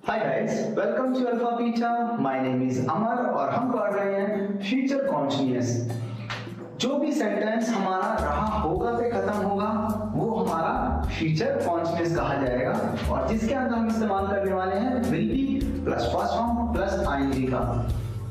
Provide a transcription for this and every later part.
Hi guys, welcome to alpha beta. My name is Amar और हम पढ़ रहे हैं फ्यूचर कॉन्टिन्यूअस। जो भी सेंटेंस हमारा रहा होगा पे खत्म होगा वो हमारा फ्यूचर कॉन्टिन्यूअस कहा जाएगा और जिसके अंदर हम इस्तेमाल करने वाले हैं will be plus first form plus ING का।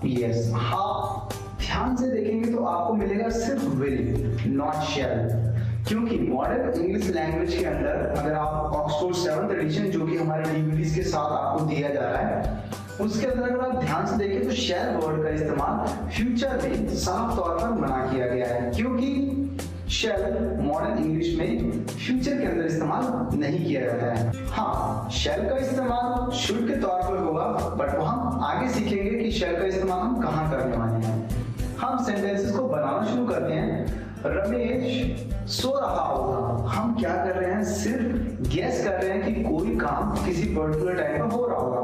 यस, आप ध्यान से देखेंगे तो आपको मिलेगा सिर्फ विल, नॉट शैल। क्योंकि मॉडर्न इंग्लिश लैंग्वेज के अंदर अगर आप ऑक्सफोर्ड 7th एडिशन जो कि हमारे डीवीडीज के साथ आपको दिया जा रहा है उसके अंदर अगर आप ध्यान से देखें तो शैल वर्ड का इस्तेमाल फ्यूचर में साफ तौर पर मना किया गया है, क्योंकि शैल मॉडर्न इंग्लिश में फ्यूचर के अंदर इस्तेमाल नहीं किया जाता है। हाँ, शैल का इस्तेमाल शुड के तौर पर होगा, बट वो हम आगे सीखेंगे कि शैल का इस्तेमाल हम कहाँ करने वाले हैं। हम सेंटेंसेस को बनाना शुरू करते हैं। रमेश सो रहा होगा। हम क्या कर रहे हैं, सिर्फ गेस कर रहे हैं कि कोई काम किसी पर्टिकुलर टाइम पर हो रहा होगा,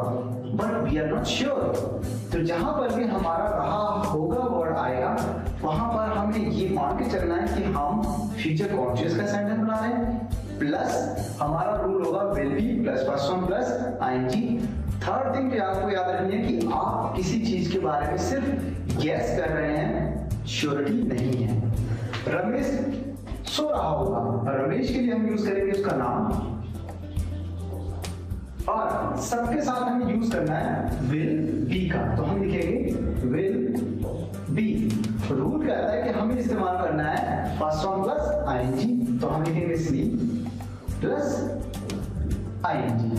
but we are not sure. तो जहां पर भी हमारा रहा होगा वर्ड आएगा वहां पर हमें ये मान के चलना है कि हम फ्यूचर कॉन्शियस का सेंटेंस बना रहे हैं, प्लस हमारा रूल होगा will be plus first form plus ING. Third thing आपको याद रखनी है कि आप किसी चीज के बारे में सिर्फ गेस कर रहे हैं, श्योरिटी नहीं है। रमेश सो रहा होगा, रमेश के लिए हम यूज करेंगे उसका नाम और सबके साथ हमें यूज करना है विल बी का, तो हम लिखेंगे विल बी। रूल कहता है कि हमें इस्तेमाल करना है फर्स्ट फॉर्म प्लस आईएनजी, तो हम लिखेंगे sleep plus ING.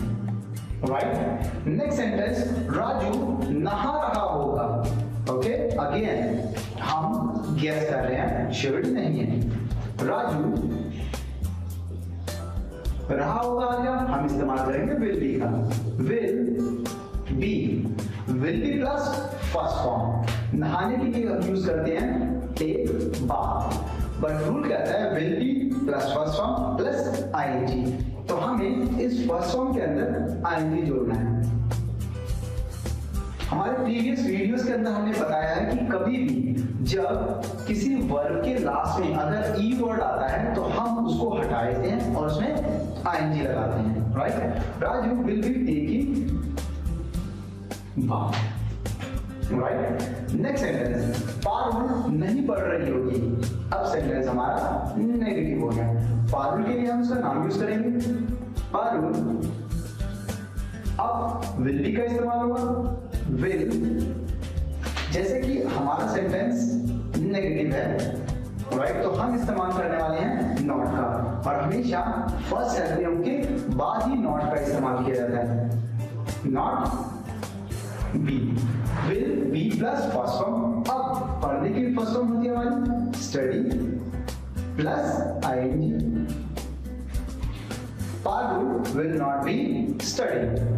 Right, next sentence, Raju नहा रहा होगा। ओके, अगेन हम गेस कर रहे हैं, श्योरिटी नहीं है। राजू रहा होगा आ गया, हम इस्तेमाल करेंगे विल बी का। Will be plus first form. नहाने के लिए हम यूज करते हैं टेक बाथ, बट रूल कहता है will be plus first form plus ING, तो हमें इस फर्स्ट फॉर्म के अंदर आईएनजी जोड़ना है। हमारे प्रीवियस वीडियोस के अंदर हमने बताया है कि कभी भी जब किसी वर्ब के लास्ट में अगर ई वर्ड आता है तो हम उसको हटा देते हैं और उसमें आईएनजी लगाते हैं। Right, Raju will be taking bath. Right, next sentence, Parul नहीं पढ़ रही होगी। अब सेंटेंस हमारा नेगेटिव हो गया। पारुल के लिए हम उसका नाम यूज करेंगे पारुल। अब विल बी का इस्तेमाल होगा विल, जैसे कि हमारा सेंटेंस नेगेटिव है, राइट, तो हम इस्तेमाल करने वाले हैं नॉट का, और हमेशा फर्स्ट एडवर्ब के बाद ही नॉट का इस्तेमाल किया जाता है। Not be, will be plus first form. अब पढ़ने की फर्स्ट फॉर्म होती है हमारी study plus ING. Parul will not be study.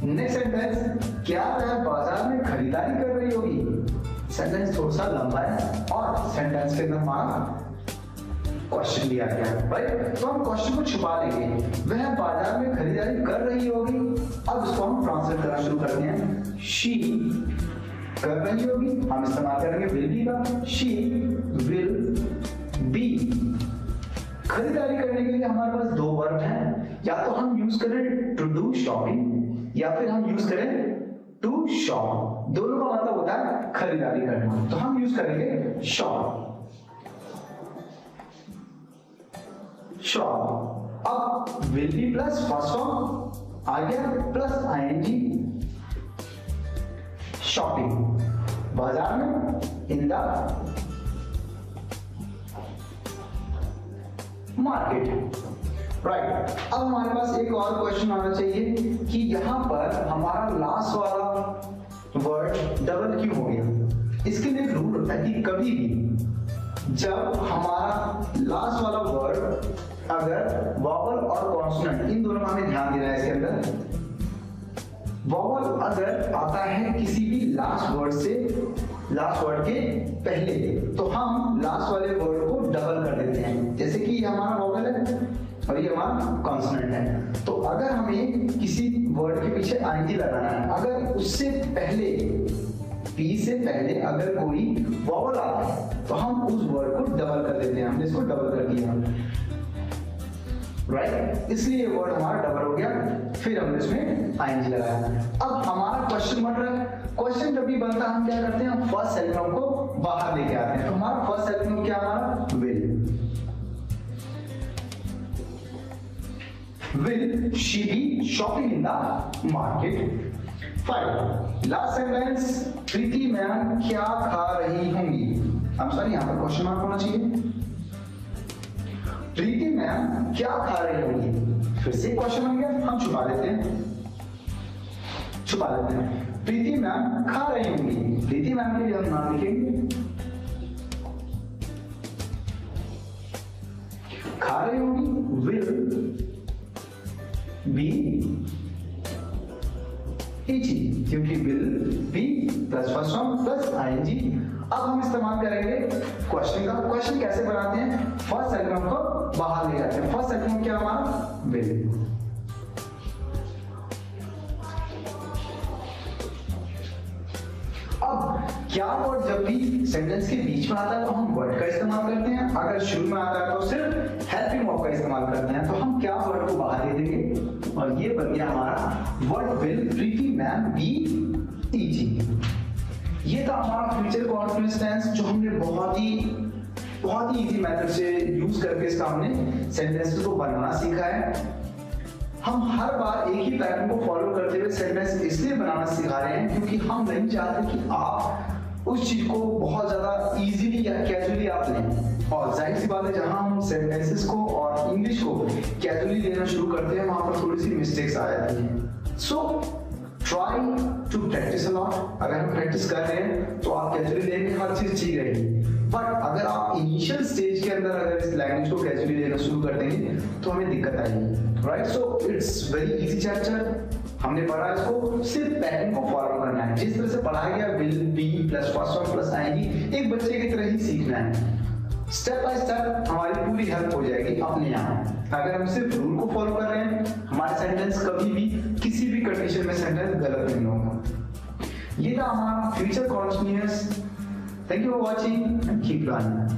Next sentence, क्या वह बाजार में खरीदारी कर रही होगी। सेंटेंस थोड़ा सा लंबा है और सेंटेंस के अंदर हमारा क्वेश्चन दिया गया है, राइट, तो हम क्वेश्चन को छुपा लेंगे। वह बाजार में खरीदारी कर रही होगी। अब इसको हम ट्रांसलेट करना शुरू करते हैं। शी कर रही होगी, हम इस्तेमाल करेंगे विल बी का। She will be. खरीदारी करने के लिए हमारे पास दो वर्ब हैं, या तो हम यूज करें टू डू शॉपिंग या फिर हम यूज करें टू शॉप। दोनों का मतलब होता है खरीदारी करना, तो हम यूज करेंगे शॉप। शॉप। अब will be plus first form आ गया प्लस आईएनजी। शॉपिंग, बाजार में, इन द मार्केट। राइट, अब हमारे पास एक और क्वेश्चन आना चाहिए कि यहां पर हमारा लास्ट वाला वर्ड डबल क्यों हो गया। इसके लिए एक रूल होता है कि कभी भी जब हमारा लास्ट वाला वर्ड अगर वॉवल और कॉन्सोनेंट इन दोनों का हमें ध्यान देना है इसके अंदर। वॉवल अगर आता है किसी भी लास्ट वर्ड के पहले, तो हम लास्ट वाले वर्ड को डबल कर देते हैं। जैसे कि ये हमारा वॉवल है और ये हमारा कॉन्सोनेंट है, तो अगर हमें किसी वर्ड के पीछे आईएनजी लगाना है, अगर उससे पहले पी से पहले अगर कोई वॉवल आता है तो हम उस वर्ड को डबल कर देते हैं। हमने इसको डबल कर दिया। राइट, इसलिए वर्ड हमारा डबल हो गया, फिर हमने इसमें आईएनजी लगाया। अब हमारा क्वेश्चन बन रहा है, क्वेश्चन जब भी बनता है हम क्या करते हैं, फर्स्ट एलिमेंट को बाहर लेके आते हैं। तो हमारा फर्स्ट एलिमेंट क्या, हमारा will she be shopping in the market? 5. Last sentence, Preeti ma'am क्या खा रही होंगी? I'm sorry, यहाँ पर क्वेश्चन मार्क होना चाहिए। प्रीति मैम क्या खा रही होंगी? फिर से क्वेश्चन बन गया, हम छुपा लेते हैं। प्रीति मैम खा रही होंगी, प्रीति मैम के लिए हम नाम लिखेंगे, खा रही होंगी will be eating, क्योंकि will be plus first form plus ING. अब हम इस्तेमाल करेंगे क्वेश्चन का। क्वेश्चन कैसे बनाते हैं, फर्स्ट एलिमेंट को बाहर ले जाते हैं। फर्स्ट एलिमेंट क्या हमारा, will। अब क्या वर्ड जब भी सेंटेंस के बीच में आता है तो हम वर्ड का इस्तेमाल करते हैं, अगर शुरू में आता है तो सिर्फ हेल्पिंग वर्ब का इस्तेमाल करते हैं। तो हम क्या वर्ड को बाहर दे देंगे और ये बन गया हमारा word will Preeti ma'am be teaching. ये था हमारा फ्यूचर कॉन्टिन्यूअस टेंस जो हमने बहुत ही इजी मेथड से यूज करके इसका हमने सेंटेंस को बनाना सीखा है। हम हर बार एक ही पैटर्न को फॉलो करते हुए सेंटेंस इसलिए बनाना सिखा रहे हैं क्योंकि हम नहीं चाहते कि आप उस चीज को बहुत ज्यादा इजीली या कैजुअली आप लें। और जाहिर सी बात है, जहां हम सेंटेंसेस को और इंग्लिश को कैजुअली लेना शुरू करते हैं वहां पर थोड़ी सी मिस्टेक्स आ जाती हैं। So try to practice a lot. अगर हम प्रैक्टिस कर रहे हैं तो आप कैजुअली लेंगे, हर चीज ठीक रहेगी। बट अगर आप इनिशियल स्टेज के अंदर अगर इस लैंग्वेज को कैजुअली लेना शुरू कर देंगे तो हमें दिक्कत आएगी, right. So it's very easy chapter. हमने पढ़ा इसको सिर्फ पैटर्न को फॉलो करना है, जिस तरह से पढ़ाया गया will be plus first form plus ING, एक बच्चे की तरह ही सीखना है। स्टेप बाय स्टेप हमारी पूरी हेल्प हो जाएगी अपने आप। अगर हम सिर्फ रूल को फॉलो कर रहे हैं हमारे सेंटेंस कभी भी किसी भी कंडीशन में सेंटेंस गलत नहीं होगा। ये था हमारा future continuous. Thank you for watching and keep learning.